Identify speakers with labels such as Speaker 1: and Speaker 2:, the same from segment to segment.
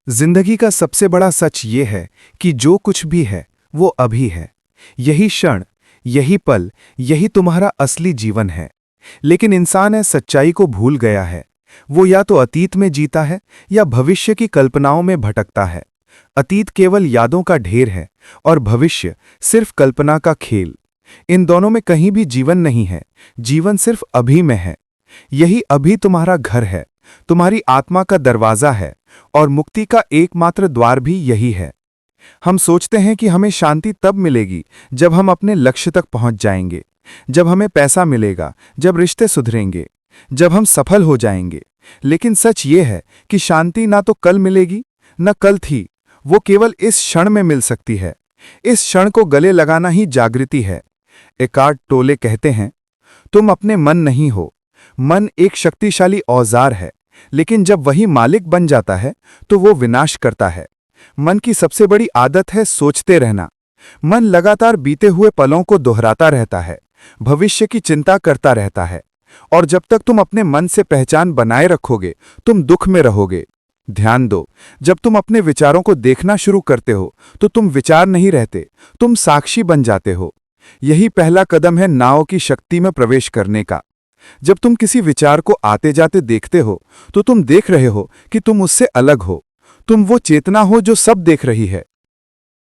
Speaker 1: जिंदगी का सबसे बड़ा सच ये है कि जो कुछ भी है वो अभी है। यही क्षण, यही पल, यही तुम्हारा असली जीवन है। लेकिन इंसान इस सच्चाई को भूल गया है। वो या तो अतीत में जीता है या भविष्य की कल्पनाओं में भटकता है। अतीत केवल यादों का ढेर है और भविष्य सिर्फ कल्पना का खेल। इन दोनों में कहीं भी जीवन नहीं है। जीवन सिर्फ अभी में है। यही अभी तुम्हारा घर है, तुम्हारी आत्मा का दरवाजा है और मुक्ति का एकमात्र द्वार भी यही है। हम सोचते हैं कि हमें शांति तब मिलेगी जब हम अपने लक्ष्य तक पहुंच जाएंगे, जब हमें पैसा मिलेगा, जब रिश्ते सुधरेंगे, जब हम सफल हो जाएंगे। लेकिन सच ये है कि शांति ना तो कल मिलेगी, न कल थी। वो केवल इस क्षण में मिल सकती है। इस क्षण को गले लगाना ही जागृति है। एकार्ट टोले कहते हैं, तुम अपने मन नहीं हो। मन एक शक्तिशाली औजार है, लेकिन जब वही मालिक बन जाता है तो वो विनाश करता है। मन की सबसे बड़ी आदत है सोचते रहना। मन लगातार बीते हुए पलों को दोहराता रहता है, भविष्य की चिंता करता रहता है। और जब तक तुम अपने मन से पहचान बनाए रखोगे, तुम दुख में रहोगे। ध्यान दो, जब तुम अपने विचारों को देखना शुरू करते हो तो तुम विचार नहीं रहते, तुम साक्षी बन जाते हो। यही पहला कदम है नाव की शक्ति में प्रवेश करने का। जब तुम किसी विचार को आते जाते देखते हो तो तुम देख रहे हो कि तुम उससे अलग हो। तुम वो चेतना हो जो सब देख रही है।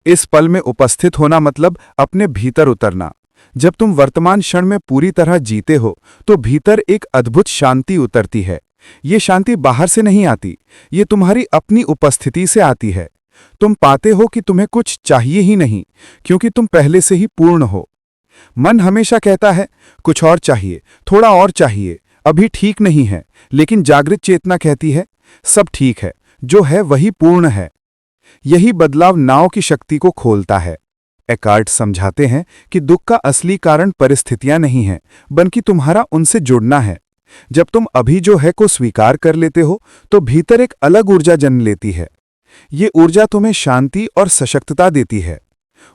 Speaker 1: इस पल में उपस्थित होना मतलब अपने भीतर उतरना। जब तुम वर्तमान क्षण में पूरी तरह जीते हो तो भीतर एक अद्भुत शांति उतरती है। ये शांति बाहर से नहीं आती, ये तुम्हारी अपनी उपस्थिति से आती है। तुम पाते हो कि तुम्हें कुछ चाहिए ही नहीं, क्योंकि तुम पहले से ही पूर्ण हो। मन हमेशा कहता है कुछ और चाहिए, थोड़ा और चाहिए, अभी ठीक नहीं है। लेकिन जागृत चेतना कहती है सब ठीक है, जो है वही पूर्ण है। यही बदलाव नाव की शक्ति को खोलता है। एकार्ट समझाते हैं कि दुख का असली कारण परिस्थितियां नहीं हैं, बल्कि तुम्हारा उनसे जुड़ना है। जब तुम अभी जो है को स्वीकार कर लेते हो तो भीतर एक अलग ऊर्जा जन्म लेती है। ये ऊर्जा तुम्हें शांति और सशक्तता देती है।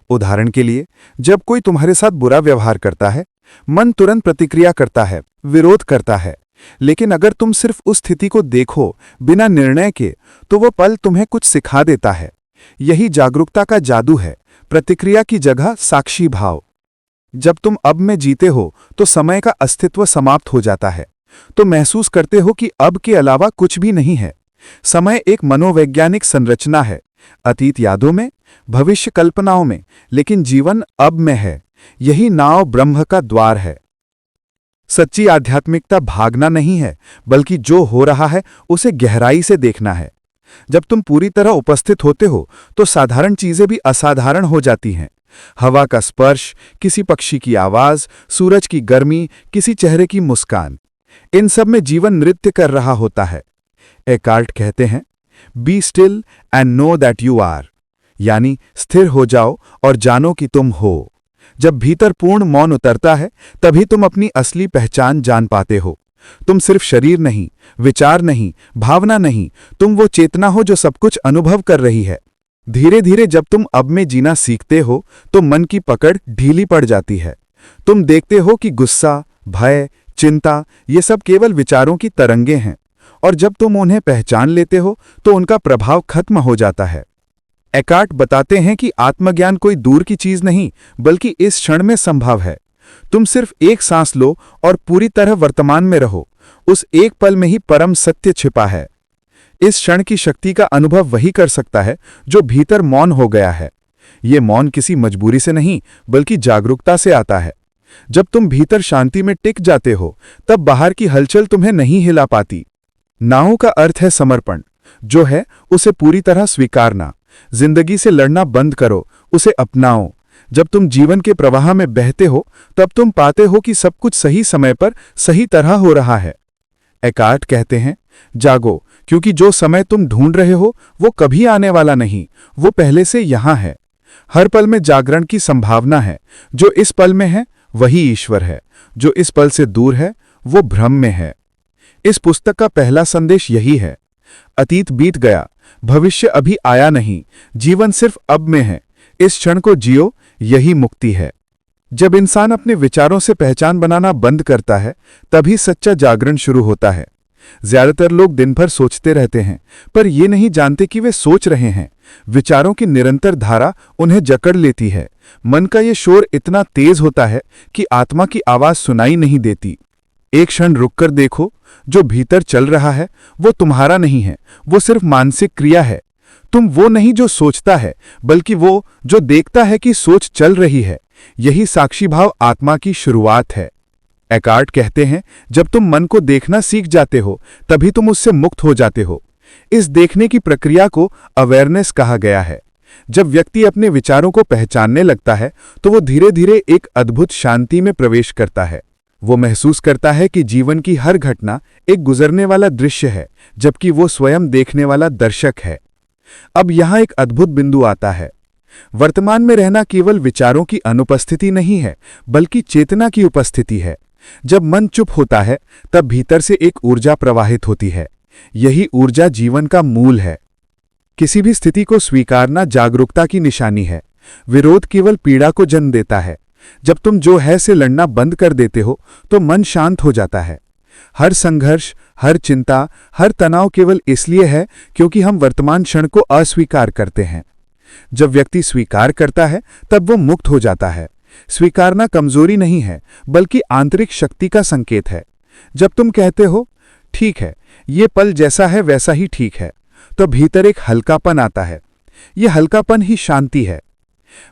Speaker 1: उदाहरण के लिए, जब कोई तुम्हारे साथ बुरा व्यवहार करता है, मन तुरंत प्रतिक्रिया करता है, विरोध करता है। लेकिन अगर तुम सिर्फ उस स्थिति को देखो बिना निर्णय के, तो वो पल तुम्हें कुछ सिखा देता है। यही जागरूकता का जादू है, प्रतिक्रिया की जगह साक्षी भाव। जब तुम अब में जीते हो तो समय का अस्तित्व समाप्त हो जाता है। तो महसूस करते हो कि अब के अलावा कुछ भी नहीं है। समय एक मनोवैज्ञानिक संरचना है, अतीत यादों में, भविष्य कल्पनाओं में, लेकिन जीवन अब में है। यही नाव ब्रह्म का द्वार है। सच्ची आध्यात्मिकता भागना नहीं है, बल्कि जो हो रहा है उसे गहराई से देखना है। जब तुम पूरी तरह उपस्थित होते हो तो साधारण चीजें भी असाधारण हो जाती हैं। हवा का स्पर्श, किसी पक्षी की आवाज, सूरज की गर्मी, किसी चेहरे की मुस्कान, इन सब में जीवन नृत्य कर रहा होता है। एकार्ट कहते हैं, be still and know that you are, यानी स्थिर हो जाओ और जानो कि तुम हो। जब भीतर पूर्ण मौन उतरता है, तभी तुम अपनी असली पहचान जान पाते हो। तुम सिर्फ शरीर नहीं, विचार नहीं, भावना नहीं, तुम वो चेतना हो जो सब कुछ अनुभव कर रही है। धीरे धीरे जब तुम अब में जीना सीखते हो तो मन की पकड़ ढीली पड़ जाती है। तुम देखते हो कि गुस्सा, भय, चिंता, ये सब केवल विचारों की तरंगे हैं, और जब तुम उन्हें पहचान लेते हो तो उनका प्रभाव खत्म हो जाता है। एकार्ट बताते हैं कि आत्मज्ञान कोई दूर की चीज नहीं, बल्कि इस क्षण में संभव है। तुम सिर्फ एक सांस लो और पूरी तरह वर्तमान में रहो। उस एक पल में ही परम सत्य छिपा है। इस क्षण की शक्ति का अनुभव वही कर सकता है जो भीतर मौन हो गया है। ये मौन किसी मजबूरी से नहीं, बल्कि जागरूकता से आता है। जब तुम भीतर शांति में टिक जाते हो, तब बाहर की हलचल तुम्हें नहीं हिला पाती। नाव का अर्थ है समर्पण, जो है उसे पूरी तरह स्वीकारना। जिंदगी से लड़ना बंद करो, उसे अपनाओ। जब तुम जीवन के प्रवाह में बहते हो, तब तुम पाते हो कि सब कुछ सही समय पर सही तरह हो रहा है। एकार्ट कहते हैं, जागो, क्योंकि जो समय तुम ढूंढ रहे हो वो कभी आने वाला नहीं, वो पहले से यहां है। हर पल में जागरण की संभावना है। जो इस पल में है वही ईश्वर है, जो इस पल से दूर है वो भ्रम में है। इस पुस्तक का पहला संदेश यही है, अतीत बीत गया, भविष्य अभी आया नहीं, जीवन सिर्फ अब में है। इस क्षण को जियो, यही मुक्ति है। जब इंसान अपने विचारों से पहचान बनाना बंद करता है, तभी सच्चा जागरण शुरू होता है। ज्यादातर लोग दिन भर सोचते रहते हैं, पर ये नहीं जानते कि वे सोच रहे हैं। विचारों की निरंतर धारा उन्हें जकड़ लेती है। मन का ये शोर इतना तेज होता है कि आत्मा की आवाज सुनाई नहीं देती। एक क्षण रुककर देखो, जो भीतर चल रहा है वो तुम्हारा नहीं है, वो सिर्फ मानसिक क्रिया है। तुम वो नहीं जो सोचता है, बल्कि वो जो देखता है कि सोच चल रही है। यही साक्षी भाव आत्मा की शुरुआत है। एकार्ट कहते हैं, जब तुम मन को देखना सीख जाते हो तभी तुम उससे मुक्त हो जाते हो। इस देखने की प्रक्रिया को अवेयरनेस कहा गया है। जब व्यक्ति अपने विचारों को पहचानने लगता है तो वो धीरे धीरे एक अद्भुत शांति में प्रवेश करता है। वो महसूस करता है कि जीवन की हर घटना एक गुजरने वाला दृश्य है, जबकि वो स्वयं देखने वाला दर्शक है। अब यहाँ एक अद्भुत बिंदु आता है। वर्तमान में रहना केवल विचारों की अनुपस्थिति नहीं है, बल्कि चेतना की उपस्थिति है। जब मन चुप होता है तब भीतर से एक ऊर्जा प्रवाहित होती है। यही ऊर्जा जीवन का मूल है। किसी भी स्थिति को स्वीकारना जागरूकता की निशानी है। विरोध केवल पीड़ा को जन्म देता है। जब तुम जो है से लड़ना बंद कर देते हो तो मन शांत हो जाता है। हर संघर्ष, हर चिंता, हर तनाव केवल इसलिए है क्योंकि हम वर्तमान क्षण को अस्वीकार करते हैं। जब व्यक्ति स्वीकार करता है तब वो मुक्त हो जाता है। स्वीकारना कमजोरी नहीं है, बल्कि आंतरिक शक्ति का संकेत है। जब तुम कहते हो, ठीक है, ये पल जैसा है वैसा ही ठीक है, तो भीतर एक हल्कापन आता है। यह हल्कापन ही शांति है।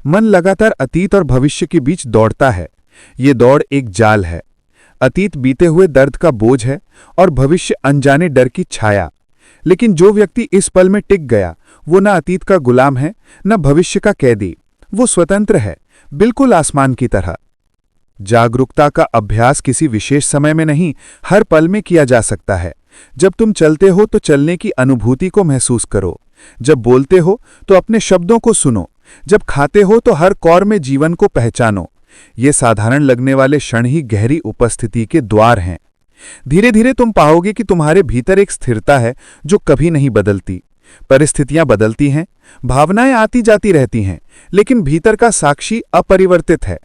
Speaker 1: मन लगातार अतीत और भविष्य के बीच दौड़ता है। ये दौड़ एक जाल है। अतीत बीते हुए दर्द का बोझ है और भविष्य अनजाने डर की छाया। लेकिन जो व्यक्ति इस पल में टिक गया, वो न अतीत का गुलाम है, न भविष्य का कैदी। वो स्वतंत्र है, बिल्कुल आसमान की तरह। जागरूकता का अभ्यास किसी विशेष समय में नहीं, हर पल में किया जा सकता है। जब तुम चलते हो तो चलने की अनुभूति को महसूस करो। जब बोलते हो तो अपने शब्दों को सुनो। जब खाते हो तो हर कौर में जीवन को पहचानो। ये साधारण लगने वाले क्षण ही गहरी उपस्थिति के द्वार हैं। धीरे धीरे तुम पाओगे कि तुम्हारे भीतर एक स्थिरता है जो कभी नहीं बदलती। परिस्थितियां बदलती हैं, भावनाएं आती जाती रहती हैं, लेकिन भीतर का साक्षी अपरिवर्तित है।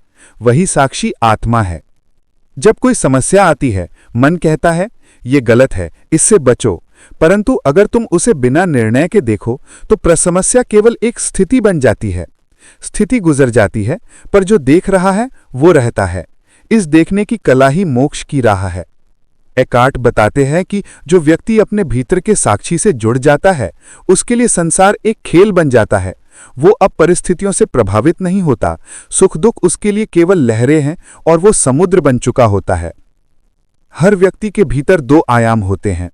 Speaker 1: वही साक्षी आत्मा है। जब कोई समस्या आती है, मन कहता है, ये गलत है, इससे बचो। परंतु अगर तुम उसे बिना निर्णय के देखो तो समस्या केवल एक स्थिति बन जाती है। स्थिति गुजर जाती है, पर जो देख रहा है वो रहता है। इस देखने की कला ही मोक्ष की राह है। एकार्ट बताते हैं कि जो व्यक्ति अपने भीतर के साक्षी से जुड़ जाता है, उसके लिए संसार एक खेल बन जाता है। वो अब परिस्थितियों से प्रभावित नहीं होता। सुख दुख उसके लिए केवल लहरें हैं और वो समुद्र बन चुका होता है। हर व्यक्ति के भीतर दो आयाम होते हैं।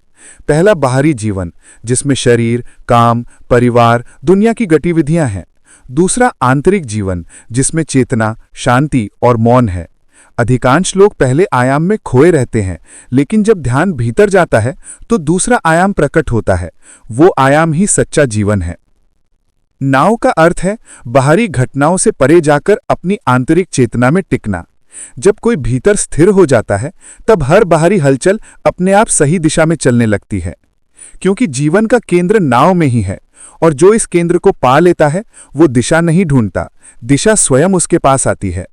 Speaker 1: पहला बाहरी जीवन, जिसमें शरीर, काम, परिवार, दुनिया की गतिविधियां हैं। दूसरा आंतरिक जीवन, जिसमें चेतना, शांति और मौन है। अधिकांश लोग पहले आयाम में खोए रहते हैं, लेकिन जब ध्यान भीतर जाता है तो दूसरा आयाम प्रकट होता है। वो आयाम ही सच्चा जीवन है। नाव का अर्थ है बाहरी घटनाओं से परे जाकर अपनी आंतरिक चेतना में टिकना। जब कोई भीतर स्थिर हो जाता है, तब हर बाहरी हलचल अपने आप सही दिशा में चलने लगती है, क्योंकि जीवन का केंद्र नाव में ही है। और जो इस केंद्र को पा लेता है, वो दिशा नहीं ढूंढता, दिशा स्वयं उसके पास आती है।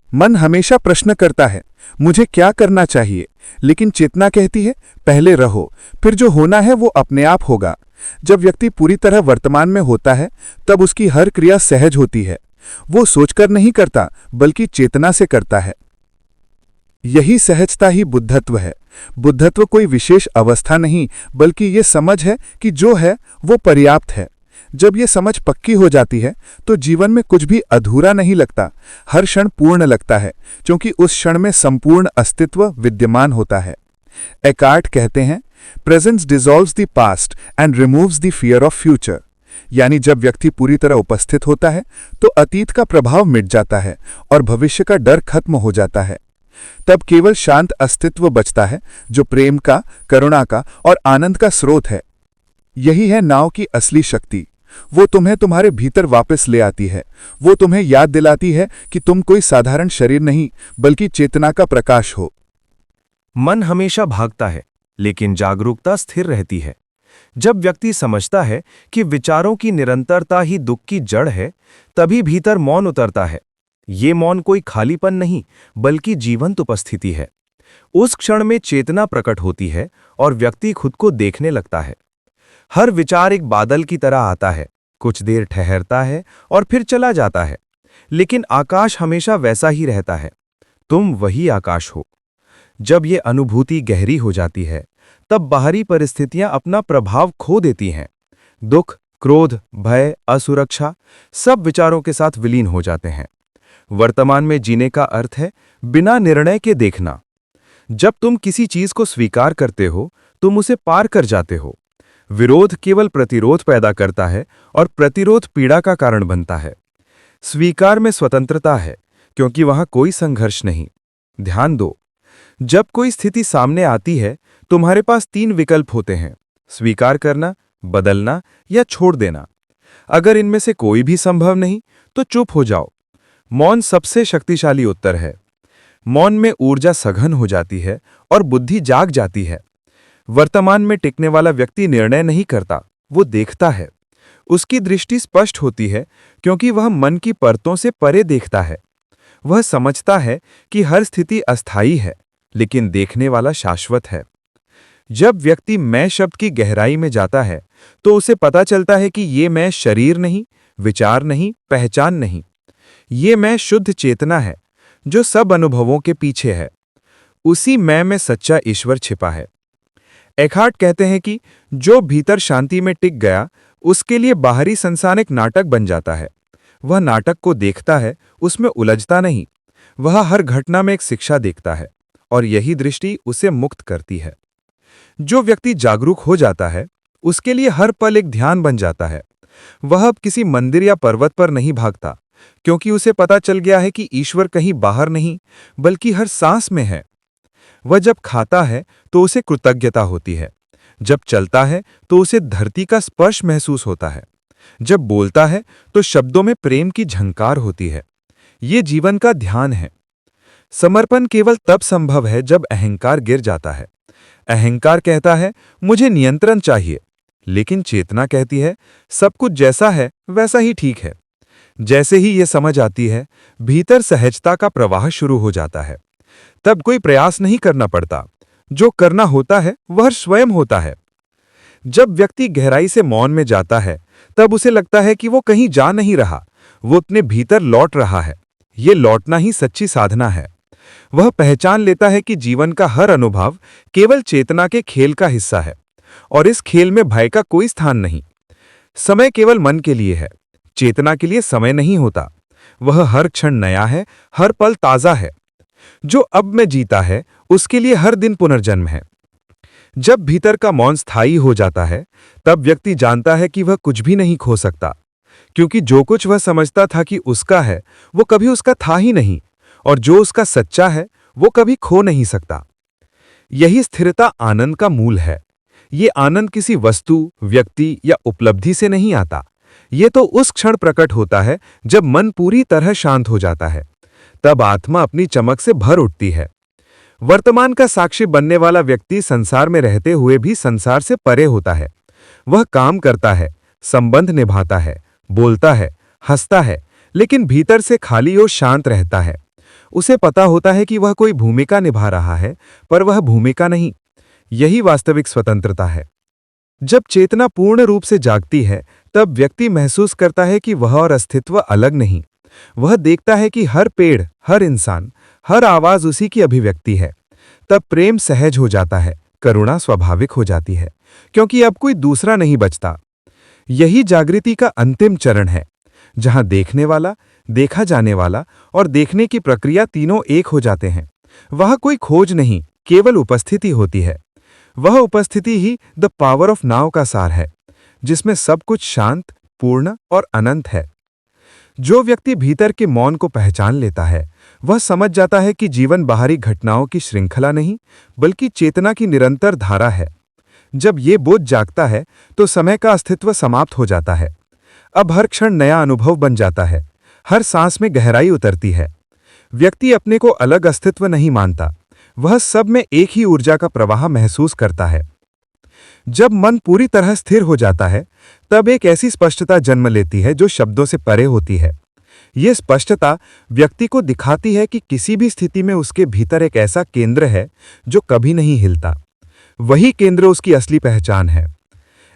Speaker 1: मन हमेशा प्रश्न करता है, मुझे क्या करना चाहिए, लेकिन चेतना कहती है, पहले रहो, फिर जो होना है वो अपने आप होगा। जब व्यक्ति पूरी तरह वर्तमान में होता है, तब उसकी हर क्रिया सहज होती है। वो सोचकर नहीं करता, बल्कि चेतना से करता है। यही सहजता ही बुद्धत्व है। बुद्धत्व कोई विशेष अवस्था नहीं, बल्कि ये समझ है कि जो है वो पर्याप्त है। जब ये समझ पक्की हो जाती है तो जीवन में कुछ भी अधूरा नहीं लगता, हर क्षण पूर्ण लगता है, क्योंकि उस क्षण में संपूर्ण अस्तित्व विद्यमान होता है। एकार्ट कहते हैं, presence dissolves the past and removes the fear of future. यानी जब व्यक्ति पूरी तरह उपस्थित होता है तो अतीत का प्रभाव मिट जाता है और भविष्य का डर खत्म हो जाता है। तब केवल शांत अस्तित्व बचता है, जो प्रेम का, करुणा का और आनंद का स्रोत है। यही है नाव की असली शक्ति। वो तुम्हें तुम्हारे भीतर वापस ले आती है। वो तुम्हें याद दिलाती है कि तुम कोई साधारण शरीर नहीं, बल्कि चेतना का प्रकाश हो।
Speaker 2: मन हमेशा भागता है, लेकिन जागरूकता स्थिर रहती है। जब व्यक्ति समझता है कि विचारों की निरंतरता ही दुख की जड़ है, तभी भीतर मौन उतरता है। ये मौन कोई खालीपन नहीं, बल्कि जीवंत उपस्थिति है। उस क्षण में चेतना प्रकट होती है और व्यक्ति खुद को देखने लगता है। हर विचार एक बादल की तरह आता है, कुछ देर ठहरता है और फिर चला जाता है, लेकिन आकाश हमेशा वैसा ही रहता है। तुम वही आकाश हो। जब ये अनुभूति गहरी हो जाती है, तब बाहरी परिस्थितियां अपना प्रभाव खो देती हैं। दुख, क्रोध, भय, असुरक्षा सब विचारों के साथ विलीन हो जाते हैं। वर्तमान में जीने का अर्थ है बिना निर्णय के देखना। जब तुम किसी चीज को स्वीकार करते हो, तुम उसे पार कर जाते हो। विरोध केवल प्रतिरोध पैदा करता है और प्रतिरोध पीड़ा का कारण बनता है। स्वीकार में स्वतंत्रता है, क्योंकि वहां कोई संघर्ष नहीं। ध्यान दो, जब कोई स्थिति सामने आती है, तुम्हारे पास 3 विकल्प होते हैं: स्वीकार करना, बदलना या छोड़ देना। अगर इनमें से कोई भी संभव नहीं, तो चुप हो जाओ। मौन सबसे शक्तिशाली उत्तर है। मौन में ऊर्जा सघन हो जाती है और बुद्धि जाग जाती है। वर्तमान में टिकने वाला व्यक्ति निर्णय नहीं करता, वो देखता है। उसकी दृष्टि स्पष्ट होती है, क्योंकि वह मन की परतों से परे देखता है। वह समझता है कि हर स्थिति अस्थायी है, लेकिन देखने वाला शाश्वत है। जब व्यक्ति मैं शब्द की गहराई में जाता है, तो उसे पता चलता है कि ये मैं शरीर नहीं, विचार नहीं, पहचान नहीं। ये मैं शुद्ध चेतना है, जो सब अनुभवों के पीछे है। उसी मैं में सच्चा ईश्वर छिपा है। एखार्ट कहते हैं कि जो भीतर शांति में टिक गया, उसके लिए बाहरी संसार एक नाटक बन जाता है। वह नाटक को देखता है, उसमें उलझता नहीं। वह हर घटना में एक शिक्षा देखता है, और यही दृष्टि उसे मुक्त करती है। जो व्यक्ति जागरूक हो जाता है, उसके लिए हर पल एक ध्यान बन जाता है। वह अब किसी मंदिर या पर्वत पर नहीं भागता, क्योंकि उसे पता चल गया है कि ईश्वर कहीं बाहर नहीं, बल्कि हर सांस में है। वह जब खाता है तो उसे कृतज्ञता होती है। जब चलता है तो उसे धरती का स्पर्श महसूस होता है। जब बोलता है तो शब्दों में प्रेम की झंकार होती है। ये जीवन का ध्यान है। समर्पण केवल तब संभव है जब अहंकार गिर जाता है। अहंकार कहता है मुझे नियंत्रण चाहिए, लेकिन चेतना कहती है सब कुछ जैसा है वैसा ही ठीक है। जैसे ही ये समझ आती है, भीतर सहजता का प्रवाह शुरू हो जाता है। तब कोई प्रयास नहीं करना पड़ता। जो करना होता है वह स्वयं होता है। जब व्यक्ति गहराई से मौन में जाता है, तब उसे लगता है कि वो कहीं जा नहीं रहा, वो अपने भीतर लौट रहा है। ये लौटना ही सच्ची साधना है। वह पहचान लेता है कि जीवन का हर अनुभव केवल चेतना के खेल का हिस्सा है, और इस खेल में भय का कोई स्थान नहीं। समय केवल मन के लिए है, चेतना के लिए समय नहीं होता। वह हर क्षण नया है, हर पल ताजा है। जो अब में जीता है, उसके लिए हर दिन पुनर्जन्म है। जब भीतर का मौन स्थायी हो जाता है, तब व्यक्ति जानता है कि वह कुछ भी नहीं खो सकता, क्योंकि जो कुछ वह समझता था कि उसका है, वो कभी उसका था ही नहीं, और जो उसका सच्चा है, वो कभी खो नहीं सकता। यही स्थिरता आनंद का मूल है। ये आनंद किसी वस्तु, व्यक्ति या उपलब्धि से नहीं आता। ये तो उस क्षण प्रकट होता है जब मन पूरी तरह शांत हो जाता है। तब आत्मा अपनी चमक से भर उठती है। वर्तमान का साक्षी बनने वाला व्यक्ति संसार में रहते हुए भी संसार से परे होता है। वह काम करता है, संबंध निभाता है, बोलता है, हंसता है, लेकिन भीतर से खाली और शांत रहता है। उसे पता होता है कि वह कोई भूमिका निभा रहा है, पर वह भूमिका नहीं। यही वास्तविक स्वतंत्रता है। जब चेतना पूर्ण रूप से जागती है, तब व्यक्ति महसूस करता है कि वह और अस्तित्व अलग नहीं। वह देखता है कि हर पेड़, हर इंसान, हर आवाज उसी की अभिव्यक्ति है। तब प्रेम सहज हो जाता है, करुणा स्वाभाविक हो जाती है, क्योंकि अब कोई दूसरा नहीं बचता। यही जागृति का अंतिम चरण है, जहां देखने वाला, देखा जाने वाला और देखने की प्रक्रिया तीनों एक हो जाते हैं। वह कोई खोज नहीं, केवल उपस्थिति होती है। वह उपस्थिति ही द पावर ऑफ नाउ का सार है, जिसमें सब कुछ शांत, पूर्ण और अनंत है। जो व्यक्ति भीतर के मौन को पहचान लेता है, वह समझ जाता है कि जीवन बाहरी घटनाओं की श्रृंखला नहीं, बल्कि चेतना की निरंतर धारा है। जब ये बोध जागता है, तो समय का अस्तित्व समाप्त हो जाता है। अब हर क्षण नया अनुभव बन जाता है, हर सांस में गहराई उतरती है। व्यक्ति अपने को अलग अस्तित्व नहीं मानता, वह सब में एक ही ऊर्जा का प्रवाह महसूस करता है। जब मन पूरी तरह स्थिर हो जाता है, तब एक ऐसी स्पष्टता जन्म लेती है जो शब्दों से परे होती है। ये स्पष्टता व्यक्ति को दिखाती है कि किसी भी स्थिति में उसके भीतर एक ऐसा केंद्र है जो कभी नहीं हिलता। वही केंद्र उसकी असली पहचान है।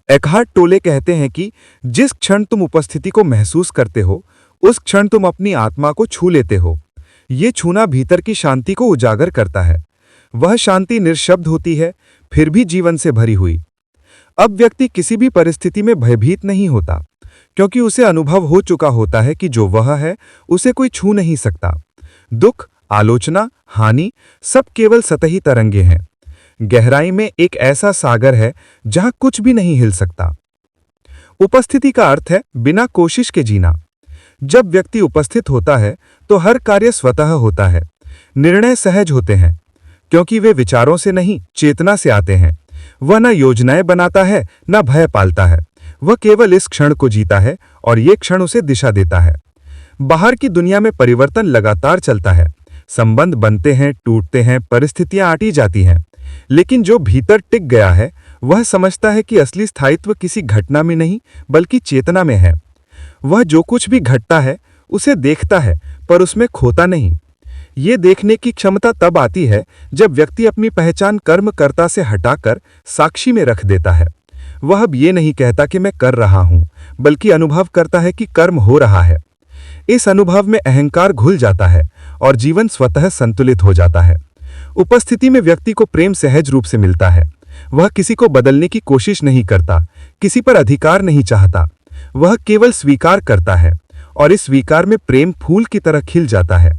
Speaker 2: एकहार्ट टोले कहते हैं कि जिस क्षण तुम उपस्थिति को महसूस करते हो, उस क्षण तुम अपनी आत्मा को छू लेते हो। ये छूना भीतर की शांति को उजागर करता है। वह शांति निःशब्द होती है, फिर भी जीवन से भरी हुई। अब व्यक्ति किसी भी परिस्थिति में भयभीत नहीं होता, क्योंकि उसे अनुभव हो चुका होता है कि जो वह है उसे कोई छू नहीं सकता। दुख, आलोचना, हानि सब केवल सतही तरंगे हैं। गहराई में एक ऐसा सागर है जहां कुछ भी नहीं हिल सकता। उपस्थिति का अर्थ है बिना कोशिश के जीना। जब व्यक्ति उपस्थित होता है तो हर कार्य स्वतः होता है। निर्णय सहज होते हैं, क्योंकि वे विचारों से नहीं, चेतना से आते हैं। वह न योजनाएं बनाता है, न भय पालता है। वह केवल इस क्षण को जीता है और ये क्षण उसे दिशा देता है। बाहर की दुनिया में परिवर्तन लगातार चलता है। संबंध बनते हैं, टूटते हैं, परिस्थितियां आटी जाती हैं। लेकिन जो भीतर टिक गया है, वह समझता है कि असली स्थायित्व किसी घटना में नहीं, बल्कि चेतना में है। वह जो कुछ भी घटता है उसे देखता है, पर उसमें खोता नहीं। ये देखने की क्षमता तब आती है जब व्यक्ति अपनी पहचान कर्मकर्ता से हटाकर साक्षी में रख देता है। वह अब ये नहीं कहता कि मैं कर रहा हूं, बल्कि अनुभव करता है कि कर्म हो रहा है। इस अनुभव में अहंकार घुल जाता है और जीवन स्वतः संतुलित हो जाता है। उपस्थिति में व्यक्ति को प्रेम सहज रूप से मिलता है। वह किसी को बदलने की कोशिश नहीं करता, किसी पर अधिकार नहीं चाहता। वह केवल स्वीकार करता है, और इस स्वीकार में प्रेम फूल की तरह खिल जाता है।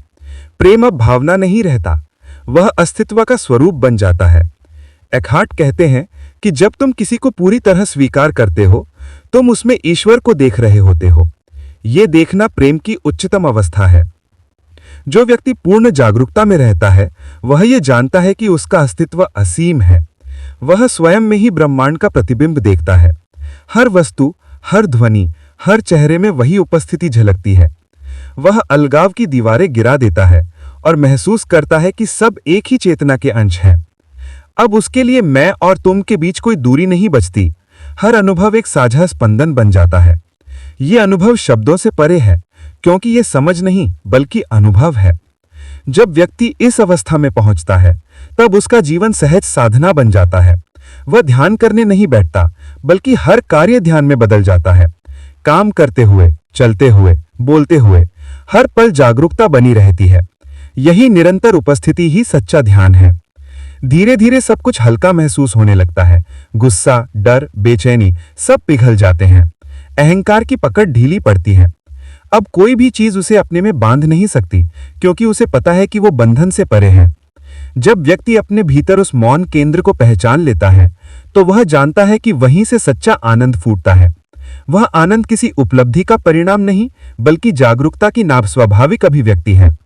Speaker 2: प्रेम अब भावना नहीं रहता, वह अस्तित्व का स्वरूप बन जाता है। एकहार्ट कहते हैं कि जब तुम किसी को पूरी तरह स्वीकार करते हो, तुम उसमें ईश्वर को देख रहे होते हो। ये देखना प्रेम की उच्चतम अवस्था है। जो व्यक्ति पूर्ण जागरूकता में रहता है, वह ये जानता है कि उसका अस्तित्व असीम है। वह स्वयं में ही ब्रह्मांड का प्रतिबिंब देखता है। हर वस्तु, हर ध्वनि, हर चेहरे में वही उपस्थिति झलकती है। वह अलगाव की दीवारें गिरा देता है और महसूस करता है कि सब एक ही चेतना के अंश हैं। अब उसके लिए मैं और तुम के बीच कोई दूरी नहीं बचती। हर अनुभव एक साझा स्पंदन बन जाता है। ये अनुभव शब्दों से परे है, क्योंकि ये समझ नहीं बल्कि अनुभव है। जब व्यक्ति इस अवस्था में पहुंचता है, तब उसका जीवन सहज साधना बन जाता है। वह ध्यान करने नहीं बैठता, बल्कि हर कार्य ध्यान में बदल जाता है। काम करते हुए, चलते हुए, बोलते हुए, हर पल जागरूकता बनी रहती है। यही निरंतर उपस्थिति ही सच्चा ध्यान है। धीरे धीरे सब कुछ हल्का महसूस होने लगता है। गुस्सा, डर, बेचैनी सब पिघल जाते हैं। अहंकार की पकड़ ढीली पड़ती है। अब कोई भी चीज उसे अपने में बांध नहीं सकती, क्योंकि उसे पता है कि वो बंधन से परे है। जब व्यक्ति अपने भीतर उस मौन केंद्र को पहचान लेता है, तो वह जानता है कि वहीं से सच्चा आनंद फूटता है। वह आनंद किसी उपलब्धि का परिणाम नहीं, बल्कि जागरूकता की स्वाभाविक अभिव्यक्ति है।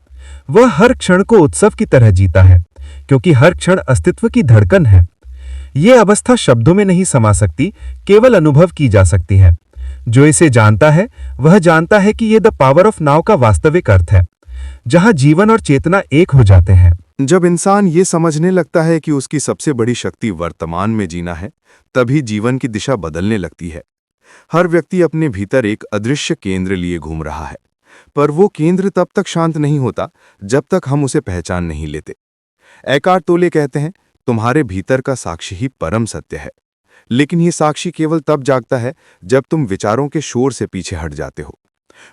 Speaker 2: वह हर क्षण को उत्सव की तरह जीता है, क्योंकि हर क्षण अस्तित्व की धड़कन है। यह अवस्था शब्दों में नहीं समा सकती, केवल अनुभव की जा सकती है। जो इसे जानता है, वह जानता है कि यह द पावर ऑफ नाउ का वास्तविक अर्थ है, जहां जीवन और चेतना एक हो जाते हैं।
Speaker 1: जब इंसान ये समझने लगता है कि उसकी सबसे बड़ी शक्ति वर्तमान में जीना है, तभी जीवन की दिशा बदलने लगती है। हर व्यक्ति अपने भीतर एक अदृश्य केंद्र लिए घूम रहा है, पर वो केंद्र तब तक शांत नहीं होता जब तक हम उसे पहचान नहीं लेते। एकहार्ट टोले कहते हैं, तुम्हारे भीतर का साक्षी ही परम सत्य है। लेकिन ये साक्षी केवल तब जागता है जब तुम विचारों के शोर से पीछे हट जाते हो।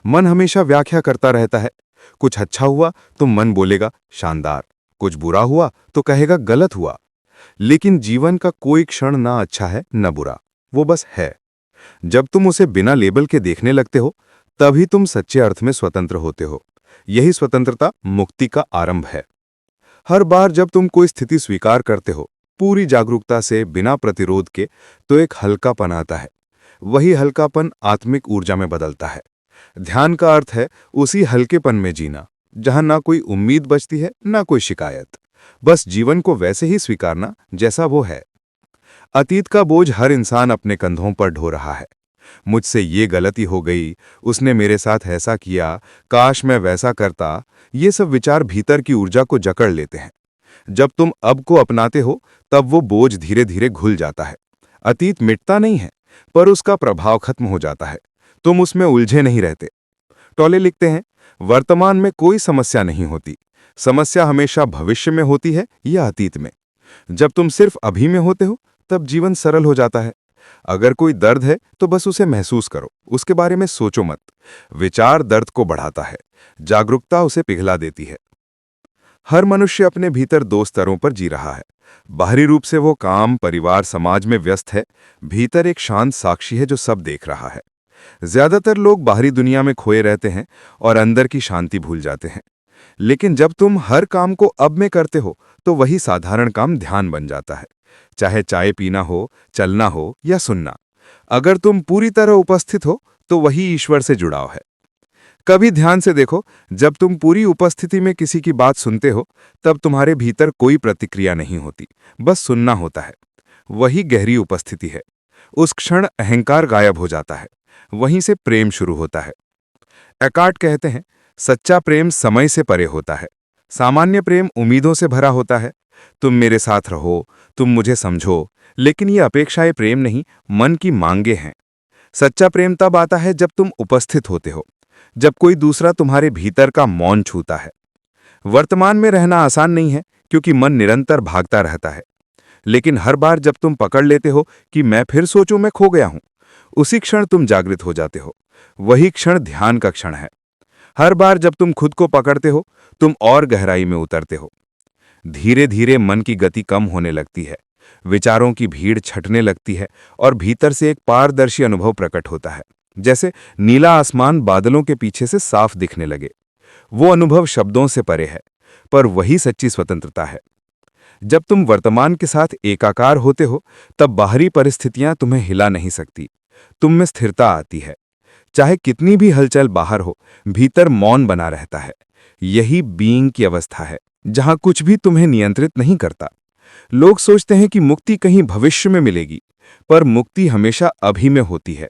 Speaker 1: मन हमेशा व्याख्या करता रहता है। कुछ अच्छा हुआ तो मन बोलेगा शानदार, कुछ बुरा हुआ तो कहेगा गलत हुआ। लेकिन जीवन का कोई क्षण ना अच्छा है न बुरा, वो बस है। जब तुम उसे बिना लेबल के देखने लगते हो, तभी तुम सच्चे अर्थ में स्वतंत्र होते हो। यही स्वतंत्रता मुक्ति का आरंभ है। हर बार जब तुम कोई स्थिति स्वीकार करते हो, पूरी जागरूकता से, बिना प्रतिरोध के, तो एक हल्कापन आता है। वही हल्कापन आत्मिक ऊर्जा में बदलता है। ध्यान का अर्थ है उसी हल्केपन में जीना, जहां ना कोई उम्मीद बचती है, ना कोई शिकायत। बस जीवन को वैसे ही स्वीकारना जैसा वो है। अतीत का बोझ हर इंसान अपने कंधों पर ढो रहा है। मुझसे ये गलती हो गई, उसने मेरे साथ ऐसा किया, काश मैं वैसा करता। ये सब विचार भीतर की ऊर्जा को जकड़ लेते हैं। जब तुम अब को अपनाते हो, तब वो बोझ धीरे धीरे घुल जाता है। अतीत मिटता नहीं है, पर उसका प्रभाव खत्म हो जाता है। तुम उसमें उलझे नहीं रहते।
Speaker 3: टोले लिखते हैं, वर्तमान में कोई समस्या नहीं होती, समस्या हमेशा भविष्य में होती है या अतीत में। जब तुम सिर्फ अभी में होते हो तब जीवन सरल हो जाता है। अगर कोई दर्द है तो बस उसे महसूस करो, उसके बारे में सोचो मत। विचार दर्द को बढ़ाता है, जागरूकता उसे पिघला देती है। हर मनुष्य अपने भीतर दो स्तरों पर जी रहा है। बाहरी रूप से वो काम, परिवार, समाज में व्यस्त है। भीतर एक शांत साक्षी है जो सब देख रहा है। ज्यादातर लोग बाहरी दुनिया में खोए रहते हैं और अंदर की शांति भूल जाते हैं। लेकिन जब तुम हर काम को अब में करते हो तो वही साधारण काम ध्यान बन जाता है, चाहे चाय पीना हो, चलना हो या सुनना। अगर तुम पूरी तरह उपस्थित हो तो वही ईश्वर से जुड़ाव है। कभी ध्यान से देखो, जब तुम पूरी उपस्थिति में किसी की बात सुनते हो तब तुम्हारे भीतर कोई प्रतिक्रिया नहीं होती, बस सुनना होता है। वही गहरी उपस्थिति है। उस क्षण अहंकार गायब हो जाता है, वहीं से प्रेम शुरू होता है। एकार्ट कहते हैं, सच्चा प्रेम समय से परे होता है। सामान्य प्रेम उम्मीदों से भरा होता है। तुम मेरे साथ रहो, तुम मुझे समझो, लेकिन ये अपेक्षाएं प्रेम नहीं, मन की मांगे हैं। सच्चा प्रेम तब आता है जब तुम उपस्थित होते हो, जब कोई दूसरा तुम्हारे भीतर का मौन छूता है। वर्तमान में रहना आसान नहीं है क्योंकि मन निरंतर भागता रहता है। लेकिन हर बार जब तुम पकड़ लेते हो कि मैं फिर सोचूं, मैं खो गया हूं, उसी क्षण तुम जागृत हो जाते हो। वही क्षण ध्यान का क्षण है। हर बार जब तुम खुद को पकड़ते हो, तुम और गहराई में उतरते हो। धीरे धीरे मन की गति कम होने लगती है, विचारों की भीड़ छटने लगती है और भीतर से एक पारदर्शी अनुभव प्रकट होता है, जैसे नीला आसमान बादलों के पीछे से साफ दिखने लगे। वो अनुभव शब्दों से परे है, पर वही सच्ची स्वतंत्रता है। जब तुम वर्तमान के साथ एकाकार होते हो तब बाहरी परिस्थितियां तुम्हें हिला नहीं सकती। तुम में स्थिरता आती है। चाहे कितनी भी हलचल बाहर हो, भीतर मौन बना रहता है। यही बीइंग की अवस्था है, जहां कुछ भी तुम्हें नियंत्रित नहीं करता। लोग सोचते हैं कि मुक्ति कहीं भविष्य में मिलेगी, पर मुक्ति हमेशा अभी में होती है।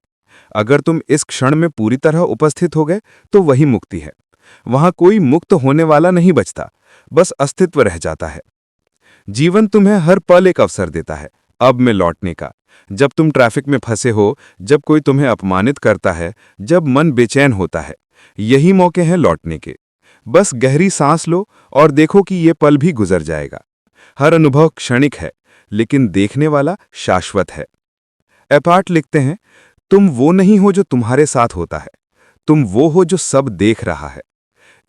Speaker 3: अगर तुम इस क्षण में पूरी तरह उपस्थित हो गए तो वही मुक्ति है। वहां कोई मुक्त होने वाला नहीं बचता, बस अस्तित्व रह जाता है। जीवन तुम्हें हर पल एक अवसर देता है अब में लौटने का। जब तुम ट्रैफिक में फंसे हो, जब कोई तुम्हें अपमानित करता है, जब मन बेचैन होता है, यही मौके हैं लौटने के। बस गहरी सांस लो और देखो कि ये पल भी गुजर जाएगा। हर अनुभव क्षणिक है, लेकिन देखने वाला शाश्वत है। एपार्ट लिखते हैं, तुम वो नहीं हो जो तुम्हारे साथ होता है, तुम वो हो जो सब देख रहा है।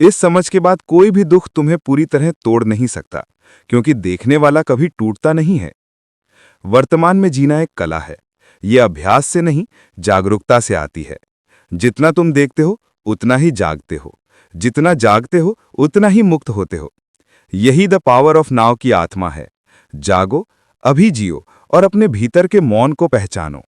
Speaker 3: इस समझ के बाद कोई भी दुख तुम्हें पूरी तरह तोड़ नहीं सकता, क्योंकि देखने वाला कभी टूटता नहीं है। वर्तमान में जीना एक कला है। ये अभ्यास से नहीं, जागरूकता से आती है। जितना तुम देखते हो उतना ही जागते हो, जितना जागते हो उतना ही मुक्त होते हो। यही द पावर ऑफ नाउ की आत्मा है। जागो, अभी जियो और अपने भीतर के मौन को पहचानो।